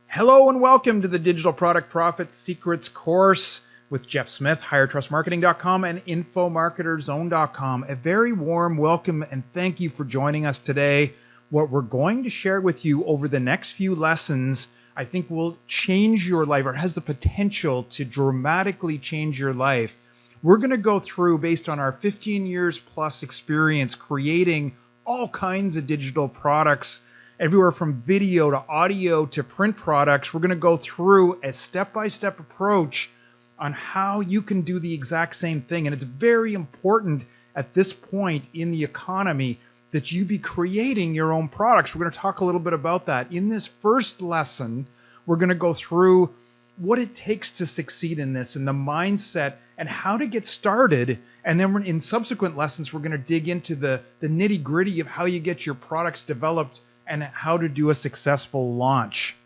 Hello and welcome to the Digital Product Profit Secrets course with Jeff Smith, HigherTrustMarketing.com and InfoMarketerZone.com. A very warm welcome and thank you for joining us today. What we're going to share with you over the next few lessons, I think will change your life or has the potential to dramatically change your life. We're going to go through, based on our 15 years plus experience creating all kinds of digital products, everywhere from video to audio to print products. We're going to go through a step-by-step approach on how you can do the exact same thing. And it's very important at this point in the economy that you be creating your own products. We're going to talk a little bit about that. In this first lesson, we're going to go through what it takes to succeed in this and the mindset and how to get started. And then in subsequent lessons, we're going to dig into the nitty-gritty of how you get your products developed and how to do a successful launch.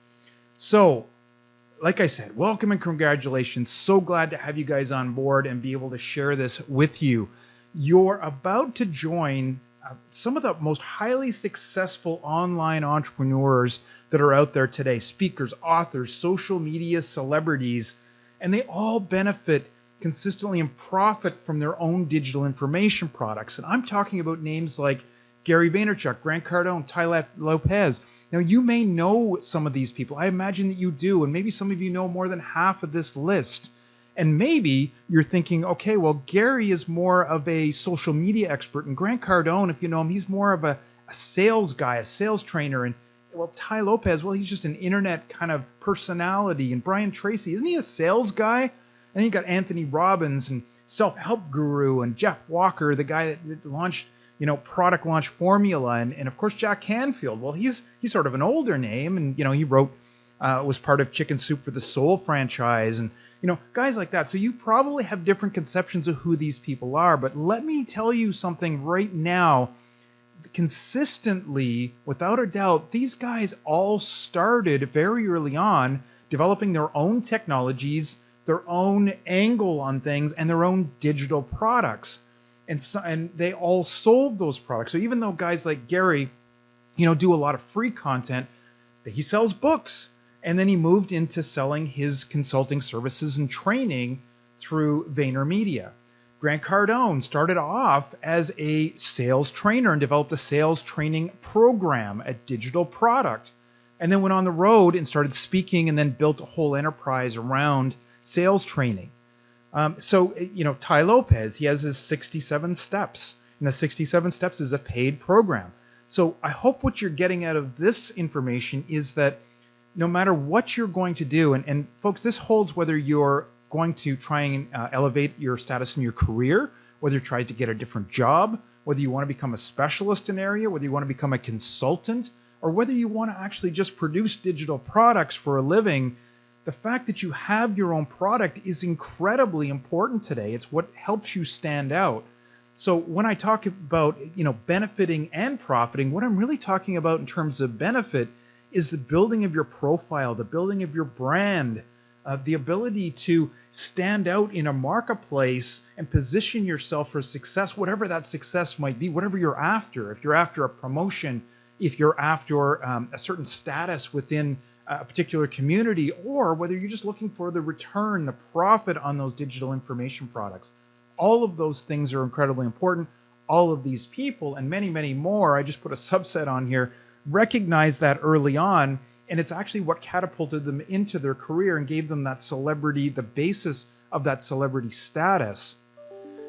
So, like I said, welcome and congratulations. So glad to have you guys on board and be able to share this with you. You're about to join some of the most highly successful online entrepreneurs that are out there today. Speakers, authors, social media celebrities, and they all benefit consistently and profit from their own digital information products. And I'm talking about names like Gary Vaynerchuk, Grant Cardone, Tai Lopez. Now, you may know some of these people. I imagine that you do, and maybe some of you know more than half of this list. And maybe you're thinking, okay, well, Gary is more of a social media expert, and Grant Cardone, if you know him, he's more of a sales guy, a sales trainer. And well, Tai Lopez, well, he's just an internet kind of personality. And Brian Tracy, isn't he a sales guy? And then you got Anthony Robbins and self-help guru, and Jeff Walker, the guy that launched product launch formula, and of course Jack Canfield. Well, he's sort of an older name, and he wrote was part of Chicken Soup for the Soul franchise, and guys like that. So you probably have different conceptions of who these people are, but let me tell you something right now. Consistently, without a doubt, these guys all started very early on developing their own technologies, their own angle on things, and their own digital products. And they all sold those products. So even though guys like Gary, do a lot of free content, he sells books. And then he moved into selling his consulting services and training through VaynerMedia. Grant Cardone started off as a sales trainer and developed a sales training program, a digital product, and then went on the road and started speaking and then built a whole enterprise around sales training. Tai Lopez, he has his 67 steps, and the 67 steps is a paid program. So I hope what you're getting out of this information is that no matter what you're going to do, and folks, this holds whether you're going to try and elevate your status in your career, whether you're trying to get a different job, whether you want to become a specialist in an area, whether you want to become a consultant, or whether you want to actually just produce digital products for a living. The fact that you have your own product is incredibly important today. It's what helps you stand out. So when I talk about, benefiting and profiting, what I'm really talking about in terms of benefit is the building of your profile, the building of your brand, the ability to stand out in a marketplace and position yourself for success, whatever that success might be, whatever you're after. If you're after a promotion, if you're after a certain status within a particular community, or whether you're just looking for the return, the profit on those digital information products. All of those things are incredibly important. All of these people and many, many more, I just put a subset on here, recognize that early on, and it's actually what catapulted them into their career and gave them that celebrity, the basis of that celebrity status.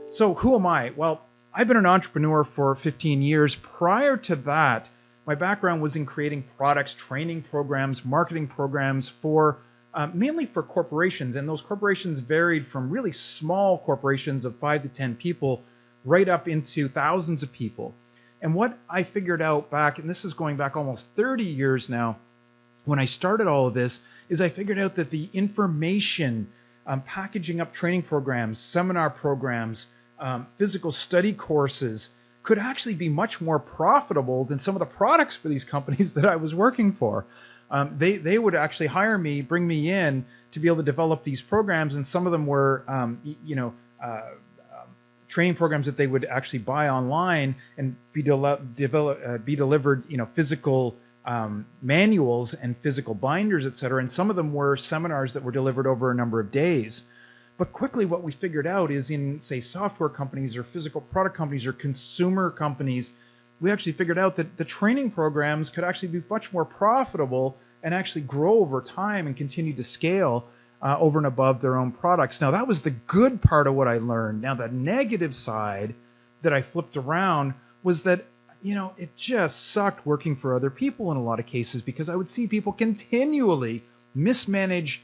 So who am I? Well, I've been an entrepreneur for 15 years. Prior to that, my background was in creating products, training programs, marketing programs for mainly for corporations. And those corporations varied from really small corporations of 5 to 10 people right up into thousands of people. And what I figured out back, and this is going back almost 30 years now, when I started all of this, is I figured out that the information, packaging up training programs, seminar programs, physical study courses, could actually be much more profitable than some of the products for these companies that I was working for. They would actually hire me, bring me in to be able to develop these programs, and some of them were, training programs that they would actually buy online and be delivered, physical manuals and physical binders, etc. And some of them were seminars that were delivered over a number of days. But quickly what we figured out is in, say, software companies or physical product companies or consumer companies, we actually figured out that the training programs could actually be much more profitable and actually grow over time and continue to scale over and above their own products. Now, that was the good part of what I learned. Now, the negative side that I flipped around was that, it just sucked working for other people in a lot of cases, because I would see people continually mismanage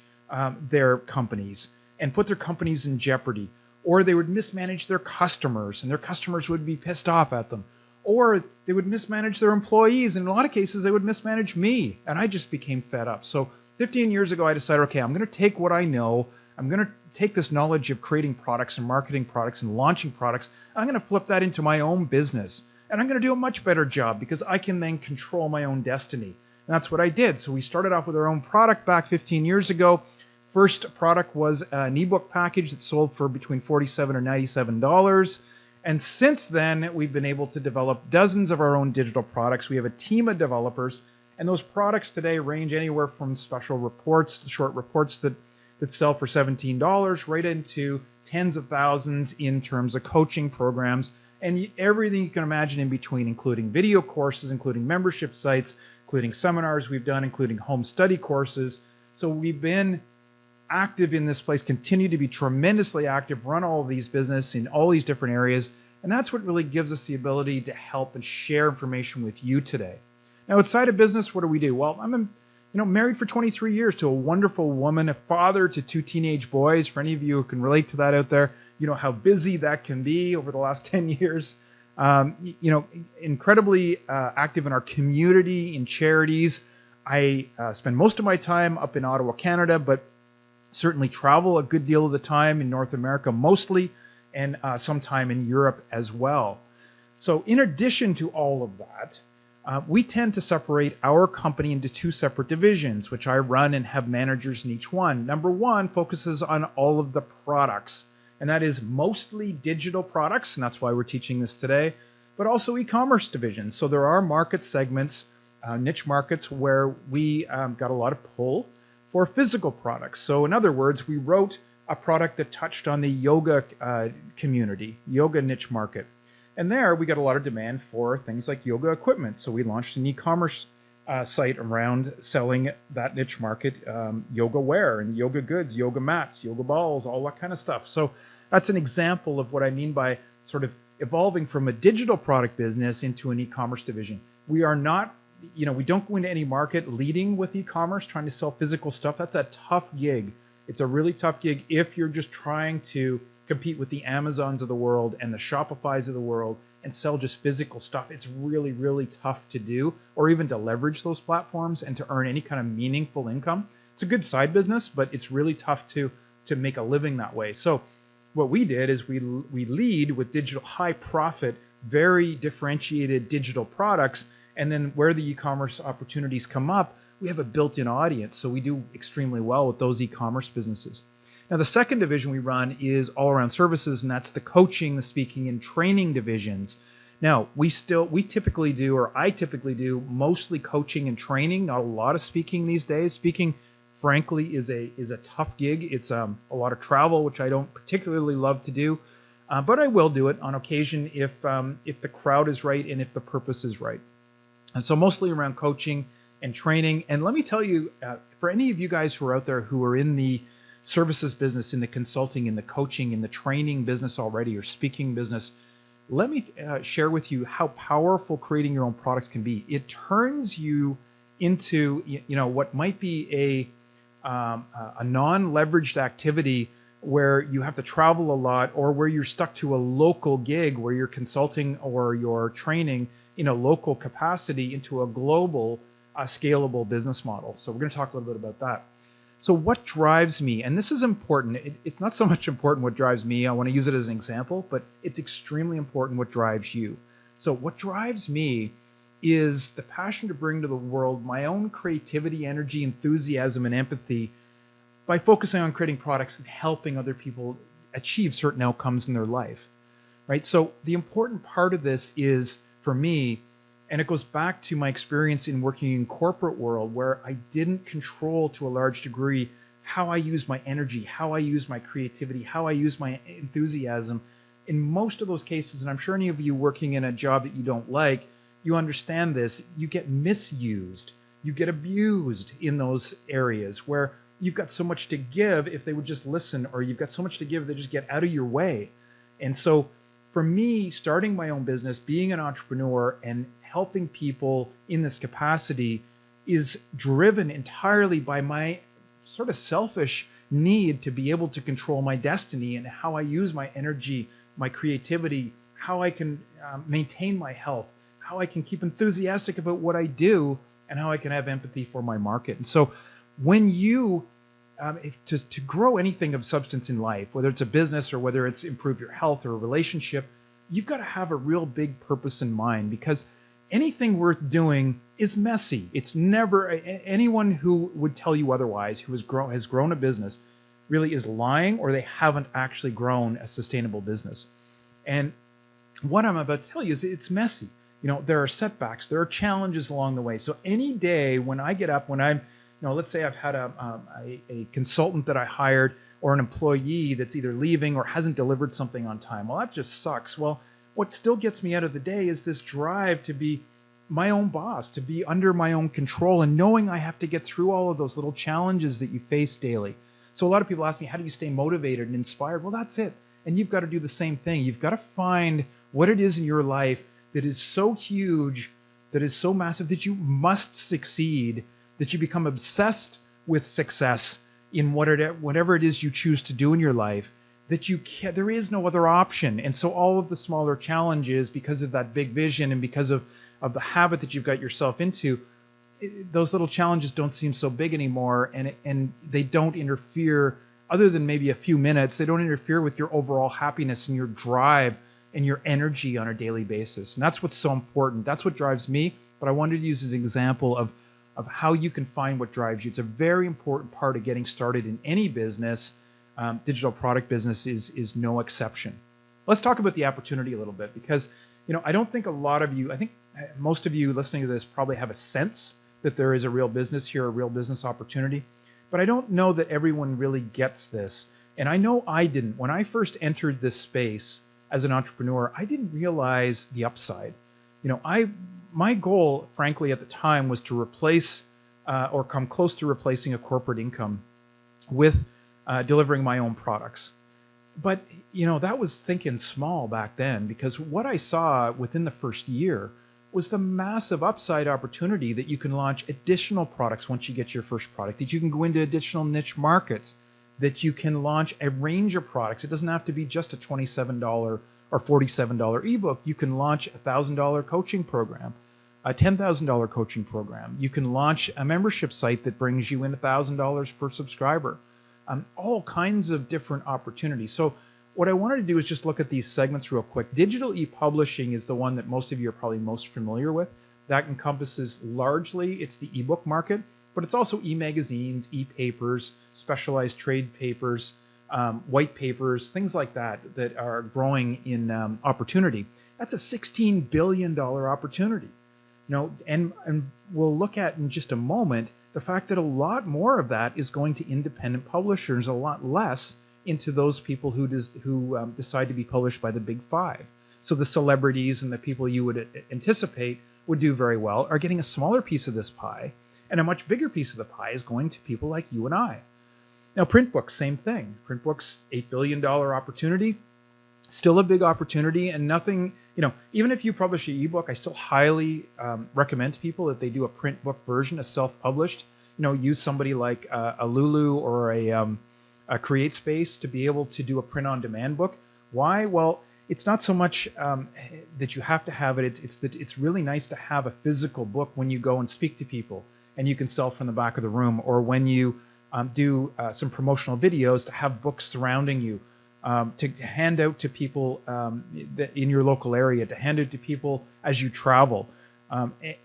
their companies and put their companies in jeopardy, or they would mismanage their customers and their customers would be pissed off at them, or they would mismanage their employees, and in a lot of cases they would mismanage me, and I just became fed up. So 15 years ago I decided, okay, I'm going to take what I know, I'm going to take this knowledge of creating products and marketing products and launching products, I'm going to flip that into my own business, and I'm going to do a much better job because I can then control my own destiny. And that's what I did. So we started off with our own product back 15 years ago. First product was an ebook package that sold for between $47 or $97. And since then, we've been able to develop dozens of our own digital products. We have a team of developers, and those products today range anywhere from special reports, short reports that sell for $17, right into tens of thousands in terms of coaching programs, and everything you can imagine in between, including video courses, including membership sites, including seminars we've done, including home study courses. So we've been active in this place, continue to be tremendously active, run all of these business in all these different areas. And that's what really gives us the ability to help and share information with you today. Now, outside of business, what do we do? Well, I'm married for 23 years to a wonderful woman, a father to 2 teenage boys. For any of you who can relate to that out there, you know how busy that can be over the last 10 years. Incredibly active in our community, in charities. I spend most of my time up in Ottawa, Canada, but certainly travel a good deal of the time in North America mostly, and some time in Europe as well. So in addition to all of that, we tend to separate our company into 2 separate divisions, which I run and have managers in each one. Number 1 focuses on all of the products, and that is mostly digital products, and that's why we're teaching this today, but also e-commerce divisions. So there are market segments, niche markets, where we got a lot of pull for physical products. So in other words, we wrote a product that touched on the yoga community, yoga niche market. And there we got a lot of demand for things like yoga equipment. So we launched an e-commerce site around selling that niche market, yoga wear and yoga goods, yoga mats, yoga balls, all that kind of stuff. So that's an example of what I mean by sort of evolving from a digital product business into an e-commerce division. We are not, we don't go into any market leading with e-commerce, trying to sell physical stuff. That's a tough gig. It's a really tough gig if you're just trying to compete with the Amazons of the world and the Shopifys of the world and sell just physical stuff. It's really, really tough to do, or even to leverage those platforms and to earn any kind of meaningful income. It's a good side business, but it's really tough to make a living that way. So what we did is we lead with digital, high profit, very differentiated digital products. And then where the e-commerce opportunities come up, we have a built-in audience. So we do extremely well with those e-commerce businesses. Now, the second division we run is all around services, and that's the coaching, the speaking, and training divisions. Now, I typically do mostly coaching and training, not a lot of speaking these days. Speaking, frankly, is a tough gig. It's a lot of travel, which I don't particularly love to do, but I will do it on occasion if the crowd is right and if the purpose is right. And so mostly around coaching and training. And let me tell you, for any of you guys who are out there who are in the services business, in the consulting, in the coaching, in the training business already, or speaking business, let me share with you how powerful creating your own products can be. It turns you into what might be a non-leveraged activity where you have to travel a lot, or where you're stuck to a local gig where you're consulting or you're training in a local capacity, into a global scalable business model. So we're going to talk a little bit about that. So what drives me, and this is important, it's not so much important what drives me, I want to use it as an example, but it's extremely important what drives you. So what drives me is the passion to bring to the world my own creativity, energy, enthusiasm, and empathy by focusing on creating products and helping other people achieve certain outcomes in their life, right? So the important part of this is, for me, And it goes back to my experience in working in corporate world, where I didn't control to a large degree how I use my energy, how I use my creativity, how I use my enthusiasm. In most of those cases, and I'm sure any of you working in a job that you don't like, you understand this, you get misused, you get abused in those areas where you've got so much to give if they would just listen, or you've got so much to give they just get out of your way. And so for me, starting my own business, being an entrepreneur and helping people in this capacity is driven entirely by my sort of selfish need to be able to control my destiny and how I use my energy, my creativity, how I can maintain my health, how I can keep enthusiastic about what I do, and how I can have empathy for my market. And so when you, to grow anything of substance in life, whether it's a business or whether it's improve your health or a relationship, you've got to have a real big purpose in mind, because anything worth doing is messy. It's never, anyone who would tell you otherwise, who has grown a business, really is lying, or they haven't actually grown a sustainable business. And what I'm about to tell you is it's messy. There are setbacks, there are challenges along the way. So any day when I get up, when I'm, let's say I've had a consultant that I hired, or an employee that's either leaving or hasn't delivered something on time. Well, that just sucks. Well, what still gets me out of the day is this drive to be my own boss, to be under my own control, and knowing I have to get through all of those little challenges that you face daily. So a lot of people ask me, how do you stay motivated and inspired? Well, that's it. And you've got to do the same thing. You've got to find what it is in your life that is so huge, that is so massive, that you must succeed, that you become obsessed with success in whatever it is you choose to do in your life, that there is no other option. And so all of the smaller challenges, because of that big vision and because of the habit that you've got yourself into, those little challenges don't seem so big anymore, and they don't interfere, other than maybe a few minutes, they don't interfere with your overall happiness and your drive and your energy on a daily basis. And that's what's so important. That's what drives me. But I wanted to use an example of how you can find what drives you. It's a very important part of getting started in any business. Digital product business is no exception. Let's talk about the opportunity a little bit, because I don't think a lot of you, I think most of you listening to this probably have a sense that there is a real business here, a real business opportunity, but I don't know that everyone really gets this. And I know I didn't. When I first entered this space as an entrepreneur, I didn't realize the upside. My goal, frankly, at the time was to replace or come close to replacing a corporate income with delivering my own products. But, that was thinking small back then, because what I saw within the first year was the massive upside opportunity that you can launch additional products once you get your first product, that you can go into additional niche markets, that you can launch a range of products. It doesn't have to be just a $27 or $47 ebook. You can launch a $1,000 coaching program, a $10,000 coaching program. You can launch a membership site that brings you in $1,000 per subscriber. All kinds of different opportunities. So what I wanted to do is just look at these segments real quick. Digital e-publishing is the one that most of you are probably most familiar with. That encompasses largely, it's the ebook market, but it's also e-magazines, e-papers, specialized trade papers, white papers, things like that are growing in opportunity. That's a $16 billion opportunity. And we'll look at in just a moment the fact that a lot more of that is going to independent publishers, a lot less into those people who decide to be published by the big five. So the celebrities and the people you would anticipate would do very well are getting a smaller piece of this pie, and a much bigger piece of the pie is going to people like you and I. Now, print books, same thing. Print books, $8 billion opportunity, still a big opportunity, and nothing, even if you publish an ebook, I still highly recommend to people that they do a print book version, a self-published. Use somebody like a Lulu or a CreateSpace to be able to do a print-on-demand book. Why? Well, it's not so much that you have to have it. It's that it's really nice to have a physical book when you go and speak to people, and you can sell from the back of the room, or when you do some promotional videos, to have books surrounding you, to hand out to people in your local area, to hand out to people as you travel.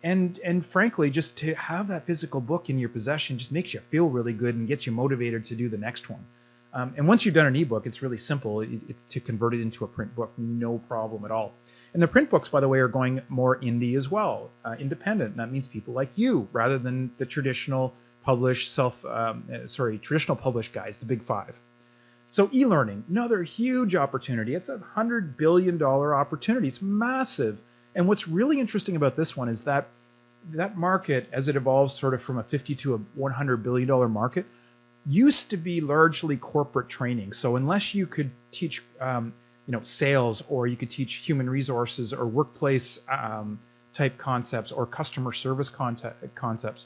And frankly, just to have that physical book in your possession just makes you feel really good and gets you motivated to do the next one. And once you've done an ebook, it's really simple. It's to convert it into a print book, no problem at all. And the print books, by the way, are going more indie as well, independent. And that means people like you, rather than the traditional published traditional published guys, the big five. So e-learning, another huge opportunity. It's $100 billion opportunity. It's massive. And what's really interesting about this one is that that market, as it evolves sort of from a 50 to a $100 billion market, used to be largely corporate training. So unless you could teach sales, or you could teach human resources or workplace type concepts, or customer service concepts,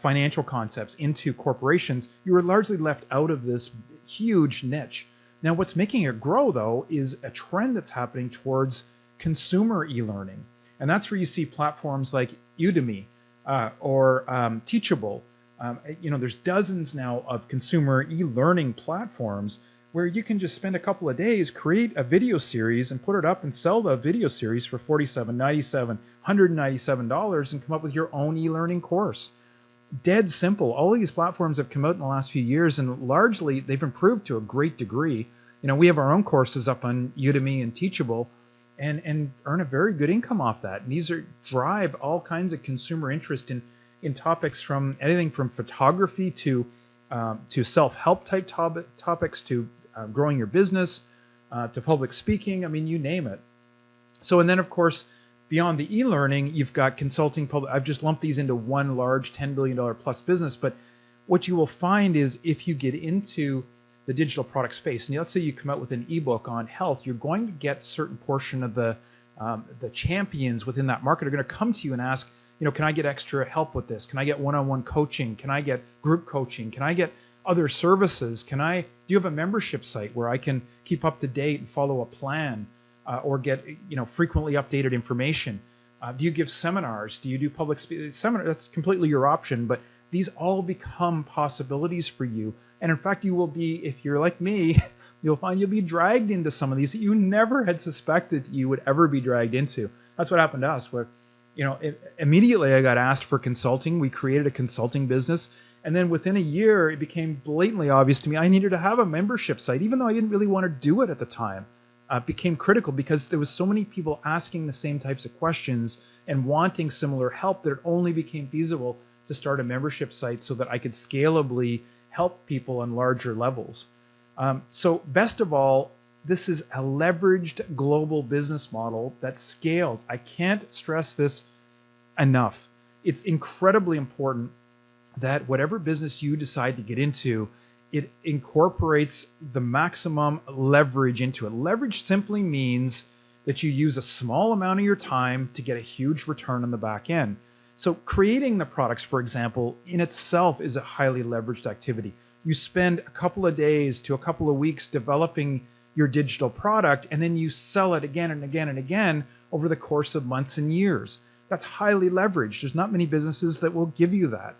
financial concepts into corporations, you were largely left out of this huge niche. Now, what's making it grow, though, is a trend that's happening towards consumer e-learning. And that's where you see platforms like Udemy or Teachable. There's dozens now of consumer e-learning platforms where you can just spend a couple of days, create a video series, and put it up and sell the video series for $47.97, $197, and come up with your own e-learning course. Dead simple. All of these platforms have come out in the last few years, and largely they've improved to a great degree. We have our own courses up on Udemy and Teachable, and earn a very good income off that. And these drive all kinds of consumer interest in topics from anything from photography to self-help type topics to growing your business, to public speaking. I mean, you name it. So, and then of course, beyond the e-learning, you've got consulting. I've just lumped these into one large $10 billion plus business. But what you will find is if you get into the digital product space, and let's say you come out with an ebook on health, you're going to get a certain portion of the champions within that market are going to come to you and ask, can I get extra help with this? Can I get one-on-one coaching? Can I get group coaching? Can I get other services? Do you have a membership site where I can keep up to date and follow a plan, or get frequently updated information? Do you give seminars? Do you do public seminars? That's completely your option, but these all become possibilities for you. And in fact, you will be, if you're like me, you'll find you'll be dragged into some of these that you never had suspected you would ever be dragged into. That's what happened to us, where immediately I got asked for consulting. We created a consulting business. And then within a year, it became blatantly obvious to me I needed to have a membership site, even though I didn't really want to do it at the time. It became critical because there was so many people asking the same types of questions and wanting similar help that it only became feasible to start a membership site so that I could scalably help people on larger levels. So best of all, this is a leveraged global business model that scales. I can't stress this enough. It's incredibly important that whatever business you decide to get into, it incorporates the maximum leverage into it. Leverage simply means that you use a small amount of your time to get a huge return on the back end. So creating the products, for example, in itself is a highly leveraged activity. You spend a couple of days to a couple of weeks developing your digital product, and then you sell it again and again and again over the course of months and years. That's highly leveraged. There's not many businesses that will give you that.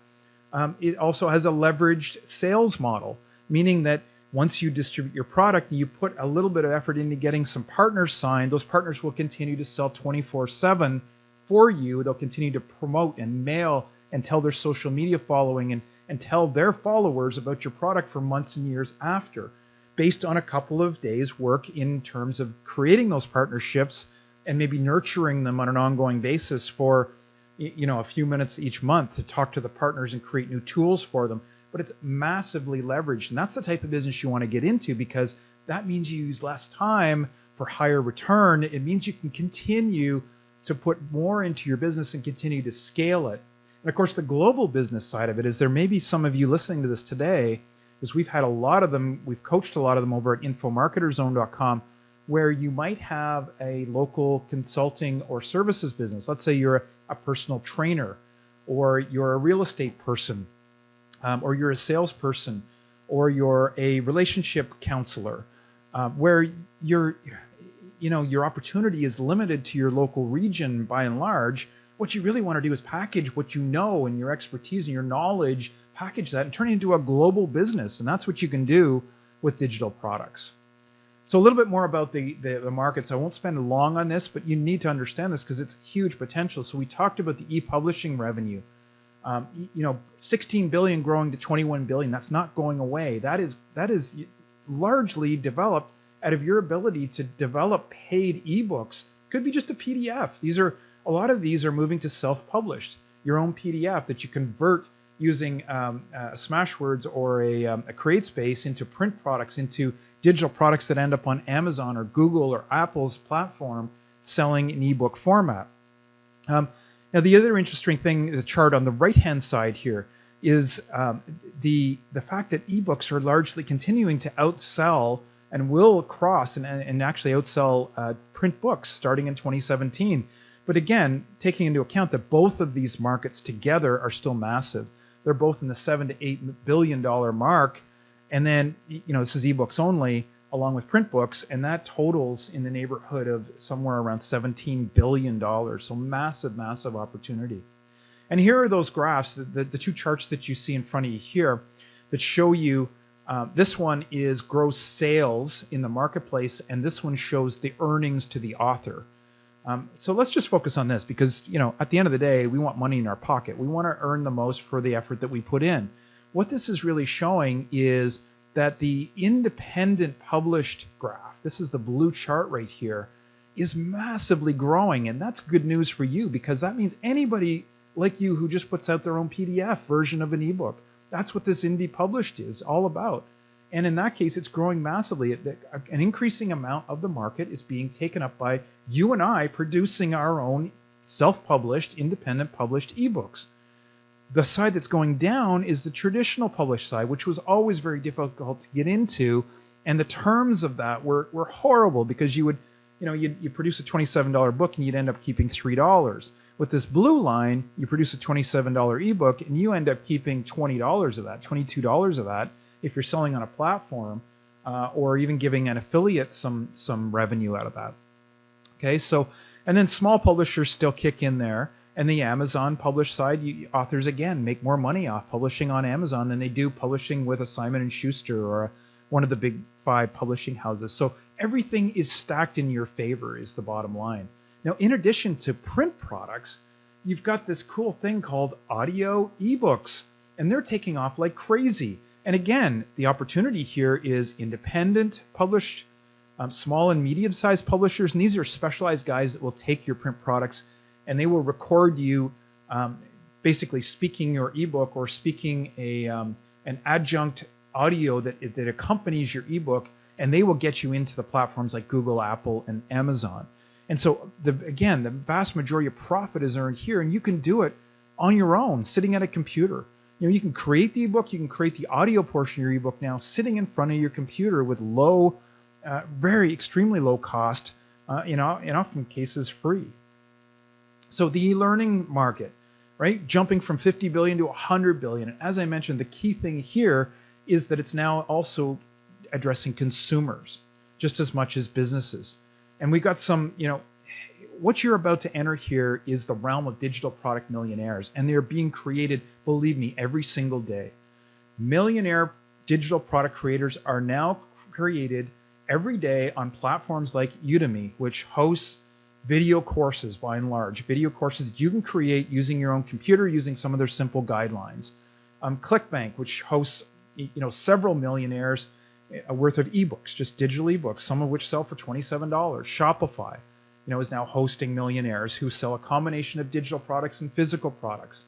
It also has a leveraged sales model, meaning that once you distribute your product and you put a little bit of effort into getting some partners signed, those partners will continue to sell 24/7 for you. They'll continue to promote and mail and tell their social media following and tell their followers about your product for months and years after, based on a couple of days work in terms of creating those partnerships and maybe nurturing them on an ongoing basis for a few minutes each month to talk to the partners and create new tools for them. But it's massively leveraged, and that's the type of business you want to get into, because that means you use less time for higher return. It means you can continue to put more into your business and continue to scale it. And of course, the global business side of it is there may be some of you listening to this today, because we've had a lot of them, we've coached a lot of them over at infomarketerzone.com, where you might have a local consulting or services business. Let's say you're a personal trainer, or you're a real estate person, or you're a salesperson, or you're a relationship counselor, where your opportunity is limited to your local region by and large. What you really want to do is package what you know and your expertise and your knowledge, package that and turn it into a global business. And that's what you can do with digital products. So a little bit more about the markets. I won't spend long on this, but you need to understand this because it's huge potential. So we talked about the e-publishing revenue. 16 billion growing to 21 billion. That's not going away. That is largely developed out of your ability to develop paid ebooks Could be just a PDF. A lot of these are moving to self-published, your own PDF that you convert using Smashwords or a CreateSpace into print products, into digital products that end up on Amazon or Google or Apple's platform selling in ebook format. Now, the other interesting thing, the chart on the right-hand side here, is the fact that ebooks are largely continuing to outsell and will cross and actually outsell print books starting in 2017. But again, taking into account that both of these markets together are still massive. They're both in the $7 to $8 billion mark. And then, this is ebooks only, along with print books, and that totals in the neighborhood of somewhere around $17 billion. So massive, massive opportunity. And here are those graphs, the two charts that you see in front of you here that show you, this one is gross sales in the marketplace, and this one shows the earnings to the author. So let's just focus on this because, at the end of the day, we want money in our pocket. We want to earn the most for the effort that we put in. What this is really showing is that the independent published graph, this is the blue chart right here, is massively growing. And that's good news for you because that means anybody like you who just puts out their own PDF version of an ebook, that's what this indie published is all about. And in that case, it's growing massively. An increasing amount of the market is being taken up by you and I producing our own self-published, independent published ebooks. The side that's going down is the traditional published side, which was always very difficult to get into. And the terms of that were horrible because you produce a $27 book and you'd end up keeping $3. With this blue line, you produce a $27 ebook and you end up keeping $20 of that, $22 of that, if you're selling on a platform, or even giving an affiliate some revenue out of that. Okay, so, and then small publishers still kick in there, and the Amazon published side, authors again make more money off publishing on Amazon than they do publishing with a Simon & Schuster or one of the big 5 publishing houses. So everything is stacked in your favor is the bottom line. Now, in addition to print products, you've got this cool thing called audio ebooks, and they're taking off like crazy. And again, the opportunity here is independent published, small and medium-sized publishers, and these are specialized guys that will take your print products and they will record you basically speaking your ebook or speaking an adjunct audio that accompanies your ebook, and they will get you into the platforms like Google, Apple, and Amazon. And so, the vast majority of profit is earned here, and you can do it on your own, sitting at a computer. You can create the ebook, you can create the audio portion of your ebook now, sitting in front of your computer with low, extremely low cost, in often cases free. So the e-learning market, right, jumping from 50 billion to 100 billion. And as I mentioned, the key thing here is that it's now also addressing consumers just as much as businesses. And we've got some, what you're about to enter here is the realm of digital product millionaires, and they're being created, believe me, every single day. Millionaire digital product creators are now created every day on platforms like Udemy, which hosts video courses by and large, video courses that you can create using your own computer, using some of their simple guidelines. ClickBank, which hosts several millionaires worth of ebooks, just digital ebooks, some of which sell for $27. Shopify, is now hosting millionaires who sell a combination of digital products and physical products.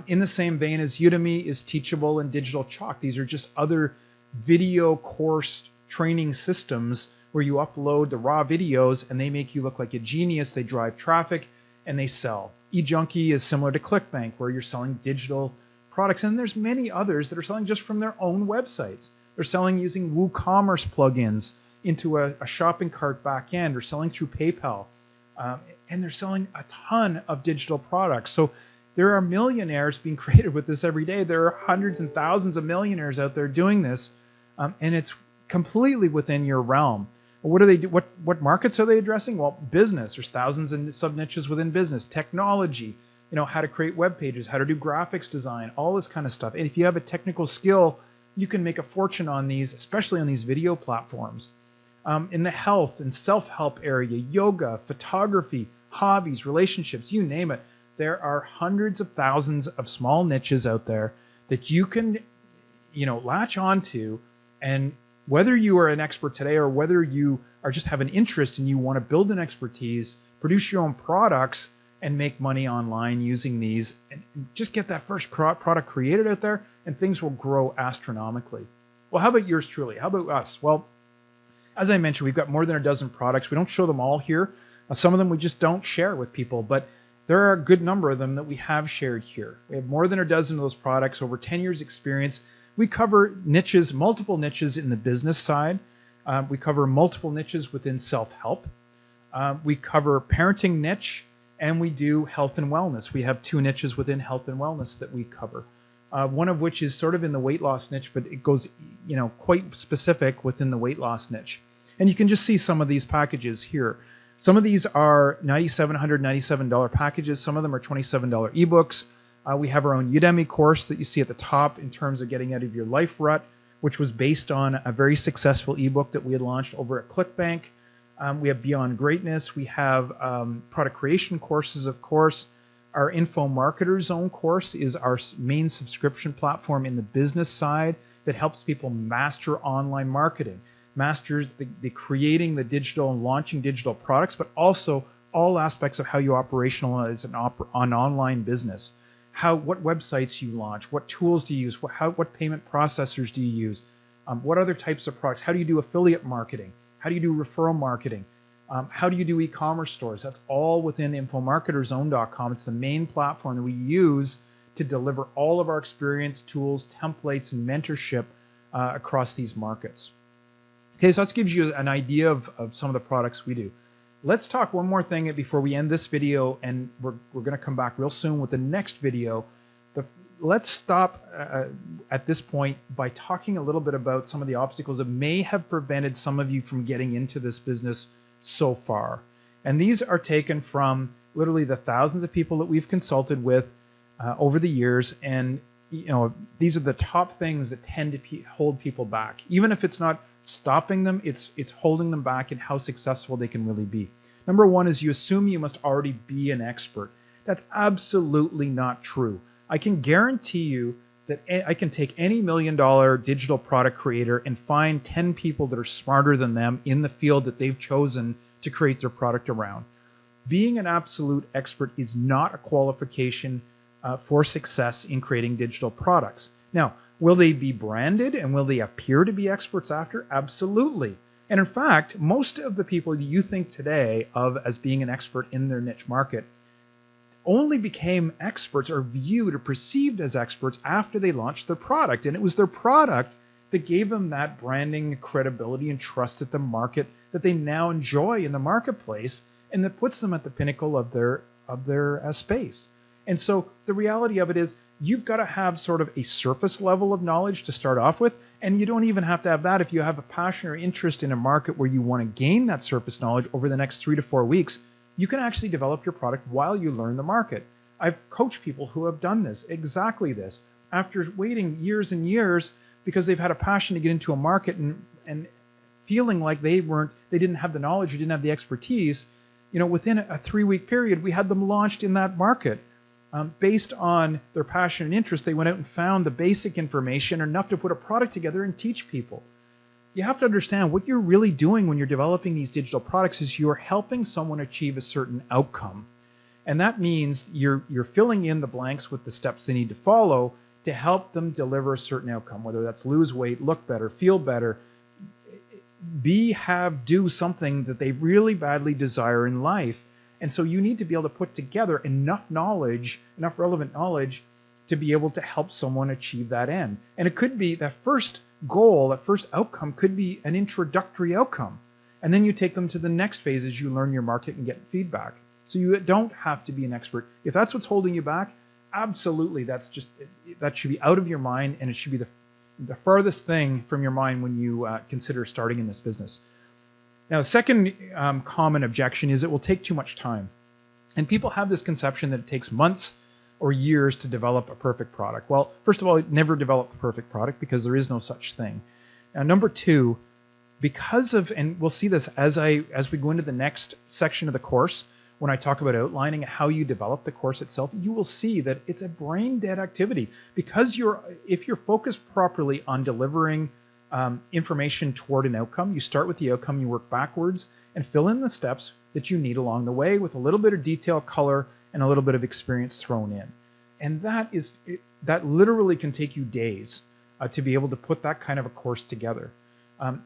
In the same vein as Udemy is Teachable and Digital Chalk. These are just other video course training systems where you upload the raw videos and they make you look like a genius. They drive traffic and they sell. eJunkie is similar to ClickBank, where you're selling digital products. And there's many others that are selling just from their own websites. They're selling using WooCommerce plugins into a shopping cart back end, or selling through PayPal. And they're selling a ton of digital products. So there are millionaires being created with this every day. There are hundreds and thousands of millionaires out there doing this. And it's completely within your realm. What do they do? What markets are they addressing? Well, business. There's thousands of sub-niches within business. Technology, how to create web pages, how to do graphics design, all this kind of stuff. And if you have a technical skill, you can make a fortune on these, especially on these video platforms. In the health and self-help area, yoga, photography, hobbies, relationships, you name it. There are hundreds of thousands of small niches out there that you can, latch onto. And whether you are an expert today or whether you or just have an interest and you want to build an expertise, produce your own products, and make money online using these, and just get that first product created out there, and things will grow astronomically. Well, how about yours truly? How about us? Well, as I mentioned, we've got more than a dozen products. We don't show them all here. Some of them we just don't share with people, but there are a good number of them that we have shared here. We have more than a dozen of those products, over 10 years experience. We cover niches, multiple niches in the business side. We cover multiple niches within self-help. We cover parenting niche, and we do health and wellness. We have 2 niches within health and wellness that we cover. One of which is sort of in the weight loss niche, but it goes, quite specific within the weight loss niche. And you can just see some of these packages here. Some of these are $97 packages. Some of them are $27 ebooks. We have our own Udemy course that you see at the top in terms of getting out of your life rut, which was based on a very successful ebook that we had launched over at ClickBank. We have Beyond Greatness. We have product creation courses, of course. Our Info Marketer Zone course is our main subscription platform in the business side that helps people master online marketing, masters the creating the digital and launching digital products, but also all aspects of how you operationalize an online business. What websites you launch, what tools do you use, what payment processors do you use, what other types of products, how do you do affiliate marketing, how do you do referral marketing, how do you do e-commerce stores? That's all within infomarketerzone.com. It's the main platform that we use to deliver all of our experience, tools, templates, and mentorship across these markets. Okay, so that gives you an idea of some of the products we do. Let's talk one more thing before we end this video, and we're going to come back real soon with the next video. Let's stop at this point by talking a little bit about some of the obstacles that may have prevented some of you from getting into this business so far. And these are taken from literally the thousands of people that we've consulted with over the years, and these are the top things that tend to hold people back. Even if it's not stopping them, it's holding them back in how successful they can really be. Number one is you assume you must already be an expert. That's absolutely not true. I can guarantee you that I can take any $1 million digital product creator and find 10 people that are smarter than them in the field that they've chosen to create their product around. Being an absolute expert is not a qualification for success in creating digital products. Now, will they be branded and will they appear to be experts after? Absolutely. And in fact, most of the people you think today of as being an expert in their niche market only became experts or viewed or perceived as experts after they launched their product. And it was their product that gave them that branding, credibility, and trust at the market that they now enjoy in the marketplace, and that puts them at the pinnacle of their space. And so the reality of it is you've got to have sort of a surface level of knowledge to start off with, and you don't even have to have that if you have a passion or interest in a market where you want to gain that surface knowledge over the next 3 to 4 weeks. You can actually develop your product while you learn the market. I've coached people who have done this, exactly this, after waiting years and years because they've had a passion to get into a market and feeling like they didn't have the knowledge or didn't have the expertise. Within a 3-week period, we had them launched in that market. Based on their passion and interest, they went out and found the basic information enough to put a product together and teach people. You have to understand what you're really doing when you're developing these digital products is you're helping someone achieve a certain outcome. And that means you're filling in the blanks with the steps they need to follow to help them deliver a certain outcome, whether that's lose weight, look better, feel better, do something that they really badly desire in life. And so you need to be able to put together enough knowledge, enough relevant knowledge to be able to help someone achieve that end. And it could be that first goal, that first outcome could be an introductory outcome. And then you take them to the next phase as you learn your market and get feedback. So you don't have to be an expert. If that's what's holding you back, absolutely, that should be out of your mind, and it should be the farthest thing from your mind when you consider starting in this business. Now, the second common objection is it will take too much time. And people have this conception that it takes months or years to develop a perfect product. Well, first of all, never develop the perfect product because there is no such thing. Now, number two, and we'll see this as we go into the next section of the course, when I talk about outlining how you develop the course itself, you will see that it's a brain dead activity because if you're focused properly on delivering information toward an outcome. You start with the outcome, you work backwards, and fill in the steps that you need along the way with a little bit of detail, color, and a little bit of experience thrown in. And that literally can take you days to be able to put that kind of a course together.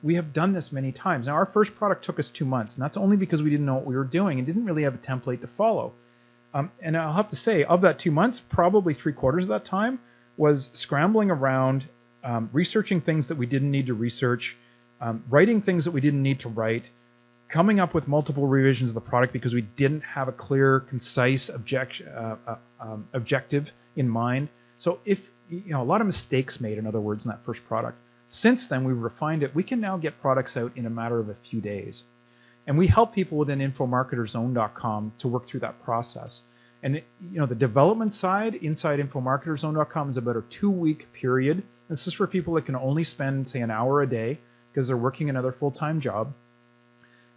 We have done this many times. Now, our first product took us 2 months, and that's only because we didn't know what we were doing and didn't really have a template to follow. And I'll have to say, of that 2 months, probably 3/4 of that time was scrambling around, researching things that we didn't need to research, writing things that we didn't need to write, coming up with multiple revisions of the product because we didn't have a clear, concise objective in mind. So a lot of mistakes made, in other words, in that first product. Since then, we've refined it. We can now get products out in a matter of a few days. And we help people within infomarketerzone.com to work through that process. And the development side inside infomarketerzone.com is about a 2-week period. This is for people that can only spend, say, an hour a day because they're working another full-time job.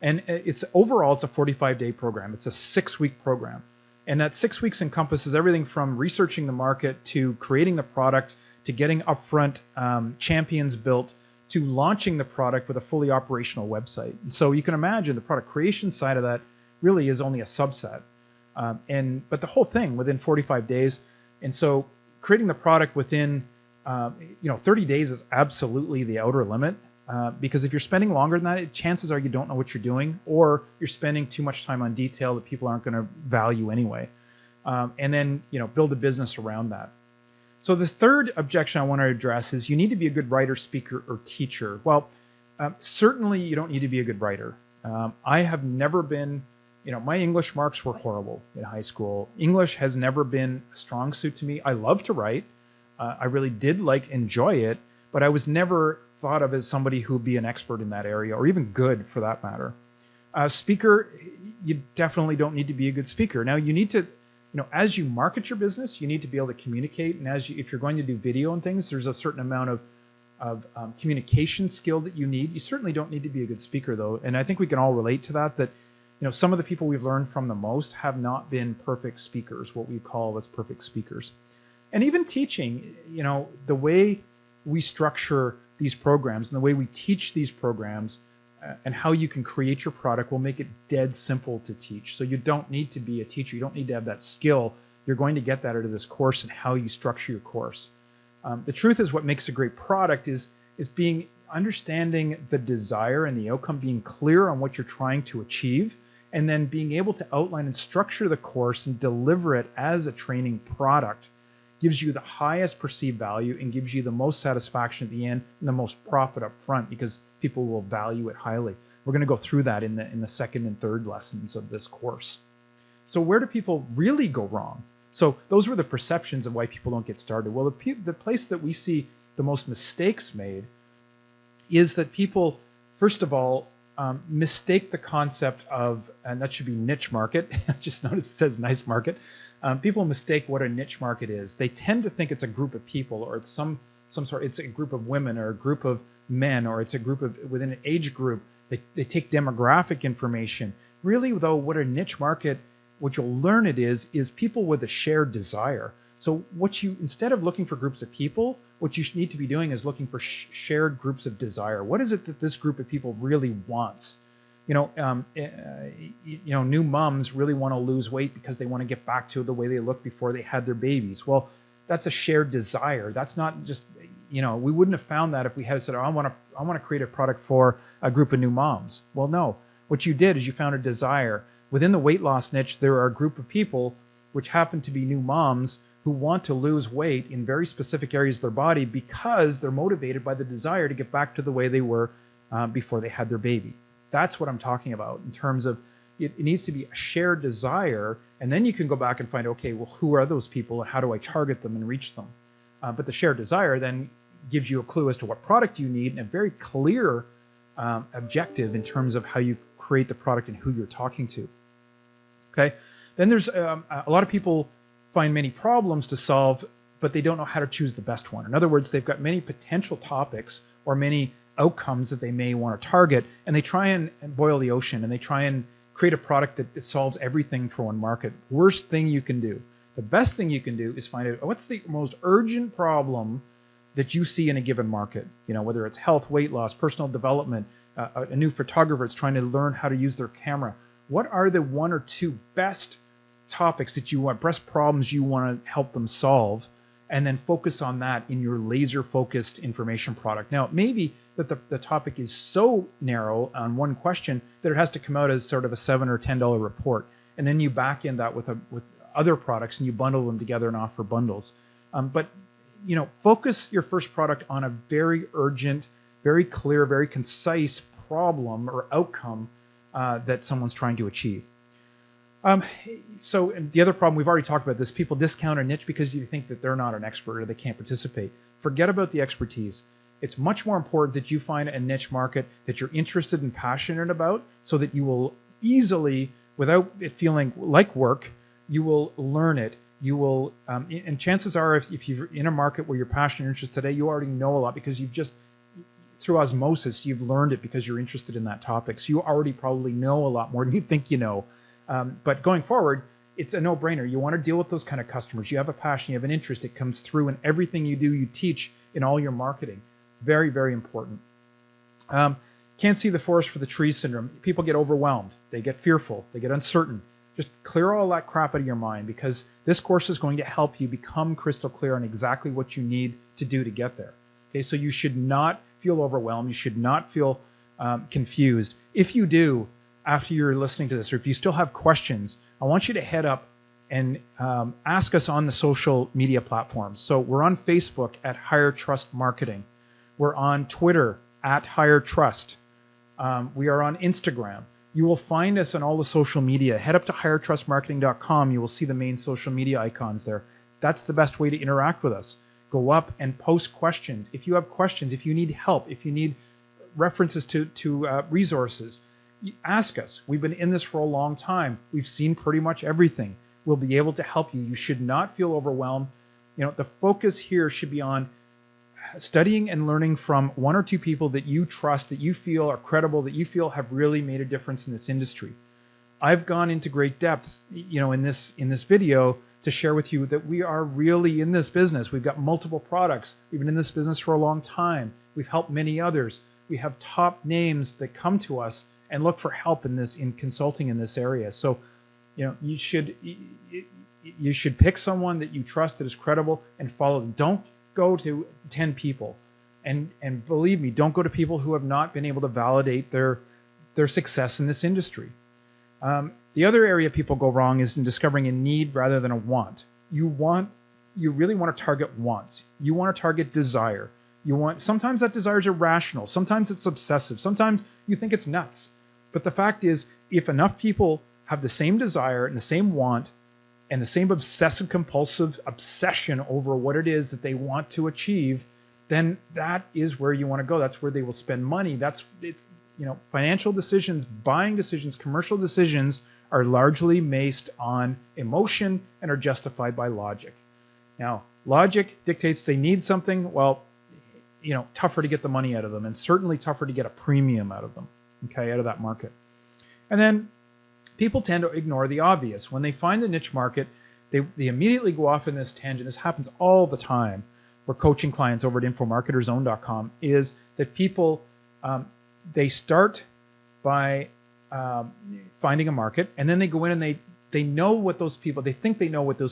And overall, it's a 45-day program. It's a 6-week program. And that 6 weeks encompasses everything from researching the market to creating the product to getting upfront champions built to launching the product with a fully operational website. And so you can imagine the product creation side of that really is only a subset. But the whole thing within 45 days. And so creating the product within 30 days is absolutely the outer limit. Because if you're spending longer than that, chances are you don't know what you're doing, or you're spending too much time on detail that people aren't going to value anyway. And then build a business around that. So this third objection I want to address is you need to be a good writer, speaker, or teacher. Well, certainly you don't need to be a good writer. I have never been, my English marks were horrible in high school. English has never been a strong suit to me. I love to write. I really did enjoy it, but I was never thought of as somebody who would be an expert in that area, or even good for that matter. Speaker, you definitely don't need to be a good speaker. Now you need to, as you market your business, you need to be able to communicate. And if you're going to do video and things, there's a certain amount of communication skill that you need. You certainly don't need to be a good speaker though. And I think we can all relate to that, some of the people we've learned from the most have not been perfect speakers, what we call as perfect speakers. And even teaching, the way we structure these programs and the way we teach these programs and how you can create your product will make it dead simple to teach. So you don't need to be a teacher. You don't need to have that skill. You're going to get that out of this course and how you structure your course. The truth is what makes a great product is understanding the desire and the outcome, being clear on what you're trying to achieve, and then being able to outline and structure the course and deliver it as a training product. Gives you the highest perceived value and gives you the most satisfaction at the end and the most profit up front because people will value it highly. We're going to go through that in the second and third lessons of this course. So where do people really go wrong? So those were the perceptions of why people don't get started. Well, the place that we see the most mistakes made is that people, first of all, mistake the concept of, and that should be niche market. I just noticed it says nice market. People mistake what a niche market is. They tend to think it's a group of people, or it's some sort. It's a group of women, or a group of men, or it's a group of within an age group. They take demographic information. Really, though, what a niche market, what you'll learn it is people with a shared desire. So instead of looking for groups of people, what you need to be doing is looking for shared groups of desire. What is it that this group of people really wants? New moms really want to lose weight because they want to get back to the way they looked before they had their babies. Well, that's a shared desire. That's not just, we wouldn't have found that if we had said, I want to create a product for a group of new moms. Well, no. What you did is you found a desire. Within the weight loss niche, there are a group of people which happen to be new moms who want to lose weight in very specific areas of their body because they're motivated by the desire to get back to the way they were before they had their baby. That's what I'm talking about in terms of it needs to be a shared desire, and then you can go back and find, okay, well, who are those people and how do I target them and reach them? But the shared desire then gives you a clue as to what product you need and a very clear objective in terms of how you create the product and who you're talking to. Okay. Then there's a lot of people find many problems to solve, but they don't know how to choose the best one. In other words, they've got many potential topics or many outcomes that they may want to target, and they try and boil the ocean, and they try and create a product that solves everything for one market. Worst thing you can do. The best thing you can do is find out what's the most urgent problem that you see in a given market. Whether it's health, weight loss, personal development, a new photographer that's trying to learn how to use their camera. What are the one or two best topics that you want, best problems you want to help them solve, and then focus on that in your laser-focused information product. Now, it may be that the topic is so narrow on one question that it has to come out as sort of a $7 or $10 report, and then you back in that with other products and you bundle them together and offer bundles. But focus your first product on a very urgent, very clear, very concise problem or outcome that someone's trying to achieve. So the other problem, we've already talked about this, people discount a niche because you think that they're not an expert or they can't participate. Forget about the expertise. It's much more important that you find a niche market that you're interested and passionate about, so that you will easily, without it feeling like work, you will learn it. You will, and chances are, if you're in a market where you're passionate and interested today, you already know a lot because you've just, through osmosis, you've learned it because you're interested in that topic. So you already probably know a lot more than you think you know. But going forward, it's a no-brainer. You want to deal with those kind of customers. You have a passion, you have an interest. It comes through in everything you do, you teach, in all your marketing. Very, very important. Can't see the forest for the trees syndrome. People get overwhelmed. They get fearful. They get uncertain. Just clear all that crap out of your mind, because this course is going to help you become crystal clear on exactly what you need to do to get there. Okay, so you should not feel overwhelmed. You should not feel confused. If you do, after you're listening to this, or if you still have questions, I want you to head up and ask us on the social media platforms. So we're on Facebook at Higher Trust Marketing. We're on Twitter at Higher Trust. We are on Instagram. You will find us on all the social media. Head up to highertrustmarketing.com. You will see the main social media icons there. That's the best way to interact with us. Go up and post questions. If you have questions, if you need help, if you need references to resources, ask us. We've been in this for a long time. We've seen pretty much everything. We'll be able to help you. You should not feel overwhelmed. The focus here should be on studying and learning from one or two people that you trust, that you feel are credible, that you feel have really made a difference in this industry. I've gone into great depths, in this video to share with you that we are really in this business. We've got multiple products. We've been in this business for a long time. We've helped many others. We have top names that come to us and look for help in consulting in this area. So, you should pick someone that you trust, that is credible, and follow them. Don't go to 10 people, and believe me, don't go to people who have not been able to validate their success in this industry. The other area people go wrong is in discovering a need rather than a want. You really want to target wants. You want to target desire. Sometimes that desire is irrational. Sometimes it's obsessive. Sometimes you think it's nuts. But the fact is, if enough people have the same desire and the same want and the same obsessive compulsive obsession over what it is that they want to achieve, then that is where you want to go. That's where they will spend money. Financial decisions, buying decisions, commercial decisions are largely based on emotion and are justified by logic. Now, logic dictates they need something. Well, tougher to get the money out of them, and certainly tougher to get a premium out of them, out of that market. And then people tend to ignore the obvious. When they find the niche market, they immediately go off in this tangent. This happens all the time. We're coaching clients over at infomarketerzone.com, is that people, they start by finding a market, and then they go in and they think they know what those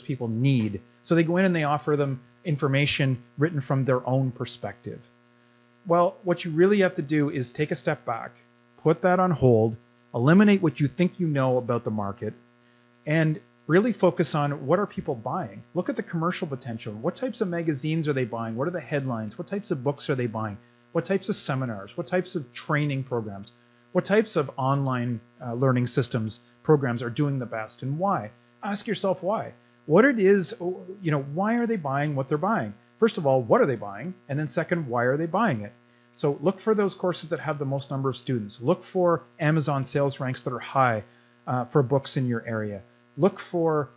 people need. So they go in and they offer them information written from their own perspective. Well, what you really have to do is take a step back, put that on hold, eliminate what you think you know about the market, and really focus on what are people buying. Look at the commercial potential. What types of magazines are they buying? What are the headlines? What types of books are they buying? What types of seminars? What types of training programs? What types of online learning systems programs are doing the best, and why? Ask yourself why. What it is, why are they buying what they're buying? First of all, what are they buying? And then second, why are they buying it? So look for those courses that have the most number of students. Look for Amazon sales ranks that are high for books in your area. Look for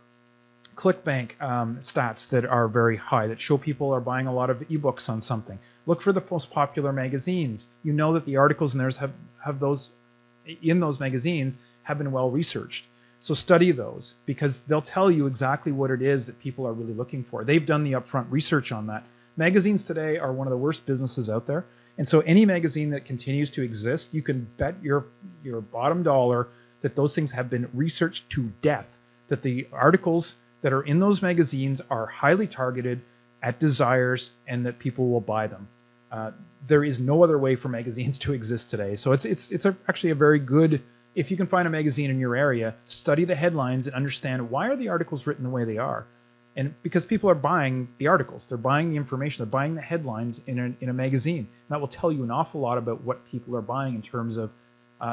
ClickBank stats that are very high, that show people are buying a lot of ebooks on something. Look for the most popular magazines. You know that the articles in theirs have those in those magazines have been well researched. So study those, because they'll tell you exactly what it is that people are really looking for. They've done the upfront research on that. Magazines today are one of the worst businesses out there. And so any magazine that continues to exist, you can bet your bottom dollar that those things have been researched to death, that the articles that are in those magazines are highly targeted at desires and that people will buy them. There is no other way for magazines to exist today. So it's actually a very good, if you can find a magazine in your area, study the headlines and understand why are the articles written the way they are. And because people are buying the articles, they're buying the information, they're buying the headlines in a magazine. And that will tell you an awful lot about what people are buying in terms of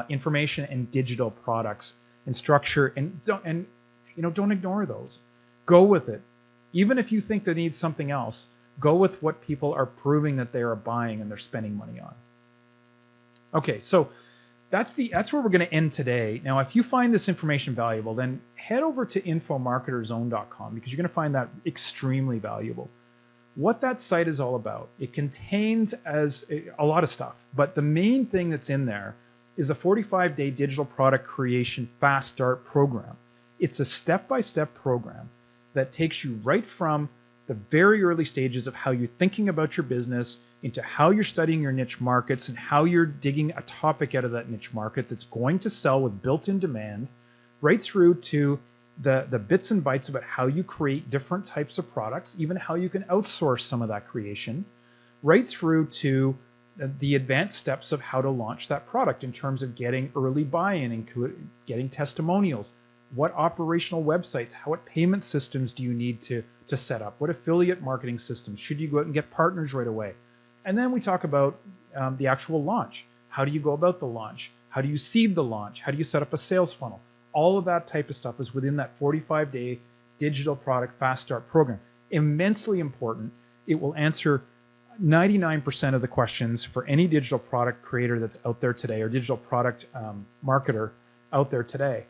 information and digital products and structure. And don't ignore those. Go with it. Even if you think they need something else, go with what people are proving that they are buying and they're spending money on. Okay, so that's where we're going to end today. Now, if you find this information valuable, then head over to infomarketerzone.com because you're going to find that extremely valuable. What that site is all about, it contains a lot of stuff, but the main thing that's in there is a 45-day digital product creation fast start program. It's a step-by-step program that takes you right from the very early stages of how you're thinking about your business into how you're studying your niche markets and how you're digging a topic out of that niche market that's going to sell with built-in demand, right through to the bits and bytes about how you create different types of products, even how you can outsource some of that creation, right through to the advanced steps of how to launch that product in terms of getting early buy-in and getting testimonials. What operational websites, what payment systems do you need to set up? What affiliate marketing systems? Should you go out and get partners right away? And then we talk about the actual launch. How do you go about the launch? How do you seed the launch? How do you set up a sales funnel? All of that type of stuff is within that 45-day digital product fast start program. Immensely important. It will answer 99% of the questions for any digital product creator that's out there today or digital product marketer out there today.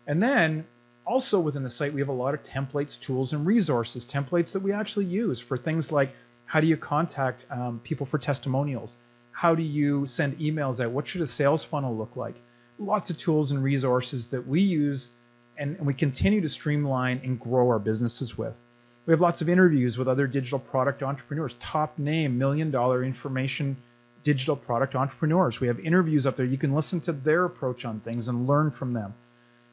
And then also within the site, we have a lot of templates, tools, and resources, templates that we actually use for things like how do you contact people for testimonials? How do you send emails out? What should a sales funnel look like? Lots of tools and resources that we use and we continue to streamline and grow our businesses with. We have lots of interviews with other digital product entrepreneurs, top name, $1 million information digital product entrepreneurs. We have interviews up there. You can listen to their approach on things and learn from them.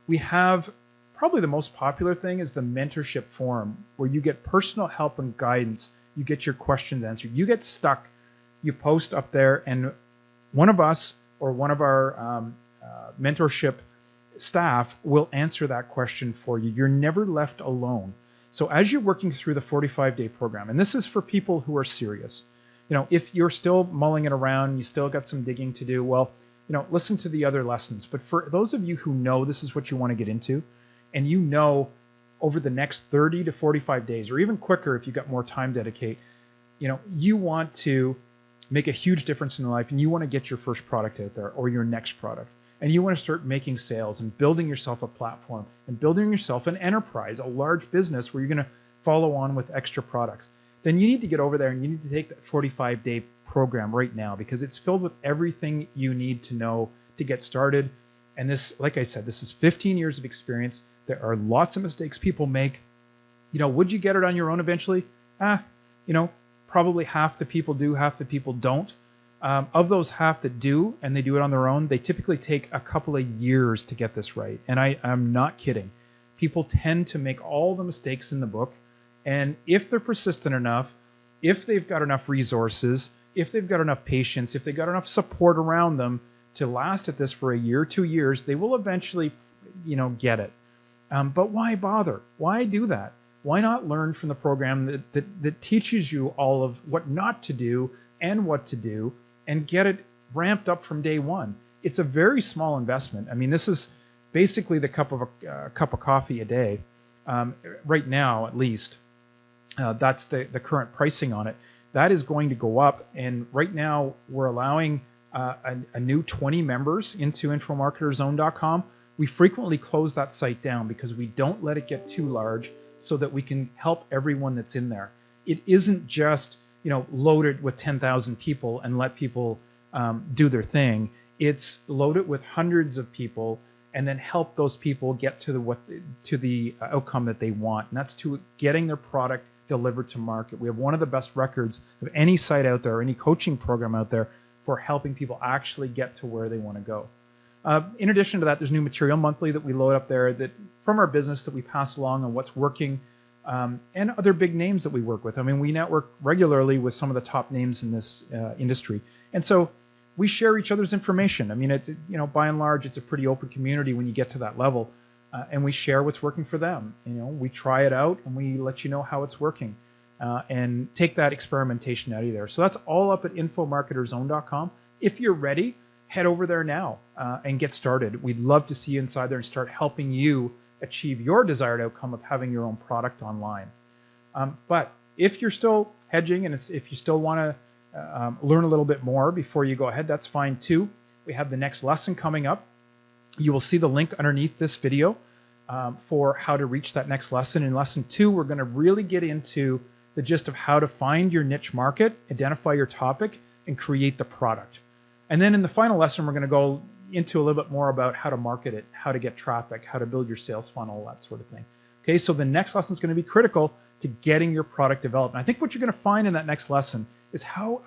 We have probably the most popular thing is the mentorship forum where you get personal help and guidance. You get your questions answered. You get stuck. You post up there and one of us or one of our mentorship staff will answer that question for you. You're never left alone. So as you're working through the 45-day program, and this is for people who are serious, if you're still mulling it around, you still got some digging to do, well, listen to the other lessons. But for those of you who know this is what you want to get into, and over the next 30 to 45 days, or even quicker if you've got more time dedicate, you want to make a huge difference in your life and you want to get your first product out there or your next product. And you want to start making sales and building yourself a platform and building yourself an enterprise, a large business where you're going to follow on with extra products. Then you need to get over there and you need to take that 45-day program right now because it's filled with everything you need to know to get started. And this, like I said, this is 15 years of experience. There are lots of mistakes people make. Would you get it on your own eventually? Probably half the people do, half the people don't. Of those half that do, and they do it on their own, they typically take a couple of years to get this right. And I'm not kidding. People tend to make all the mistakes in the book. And if they're persistent enough, if they've got enough resources, if they've got enough patience, if they've got enough support around them to last at this for a year, 2 years, they will eventually, get it. But why bother? Why do that? Why not learn from the program that teaches you all of what not to do and what to do and get it ramped up from day one? It's a very small investment. I mean, this is basically the cup of coffee a day, right now at least. That's the current pricing on it. That is going to go up, and right now we're allowing a new 20 members into infomarketerzone.com. We frequently close that site down because we don't let it get too large so that we can help everyone that's in there. It isn't just loaded with 10,000 people and let people do their thing. It's loaded with hundreds of people and then help those people get to the outcome that they want, and that's to getting their product delivered to market. We have one of the best records of any site out there, any coaching program out there for helping people actually get to where they want to go. In addition to that, there's new material monthly that we load up there that from our business that we pass along on what's working, and other big names that we work with. I mean, we network regularly with some of the top names in this industry. And so we share each other's information. I mean, by and large, it's a pretty open community when you get to that level. And we share what's working for them. We try it out and we let you know how it's working, and take that experimentation out of there. So that's all up at infomarketerzone.com. If you're ready, head over there now and get started. We'd love to see you inside there and start helping you achieve your desired outcome of having your own product online. But if you're still hedging and if you still want to learn a little bit more before you go ahead, that's fine too. We have the next lesson coming up. You will see the link underneath this video for how to reach that next lesson. In lesson 2, we're going to really get into the gist of how to find your niche market, identify your topic, and create the product. And then in the final lesson, we're going to go into a little bit more about how to market it, how to get traffic, how to build your sales funnel, that sort of thing. Okay, so the next lesson is going to be critical to getting your product developed. And I think what you're going to find in that next lesson is how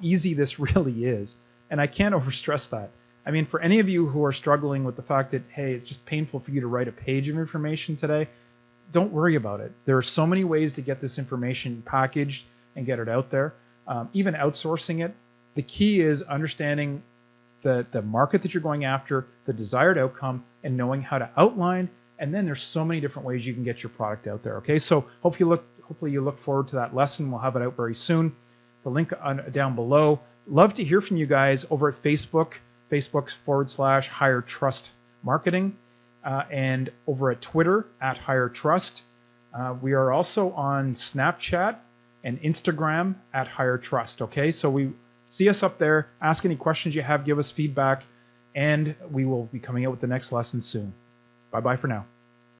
easy this really is. And I can't overstress that. I mean, for any of you who are struggling with the fact that, hey, it's just painful for you to write a page of information today, don't worry about it. There are so many ways to get this information packaged and get it out there, even outsourcing it. The key is understanding the market that you're going after, the desired outcome, and knowing how to outline. And then there's so many different ways you can get your product out there. Okay, so hopefully you look forward to that lesson. We'll have it out very soon. The link down below. Love to hear from you guys over at Facebook/Higher Trust Marketing, and over at Twitter @Higher Trust. We are also on Snapchat and Instagram @Higher Trust. Okay, so we see us up there. Ask any questions you have, give us feedback, and we will be coming out with the next lesson soon. Bye-bye for now.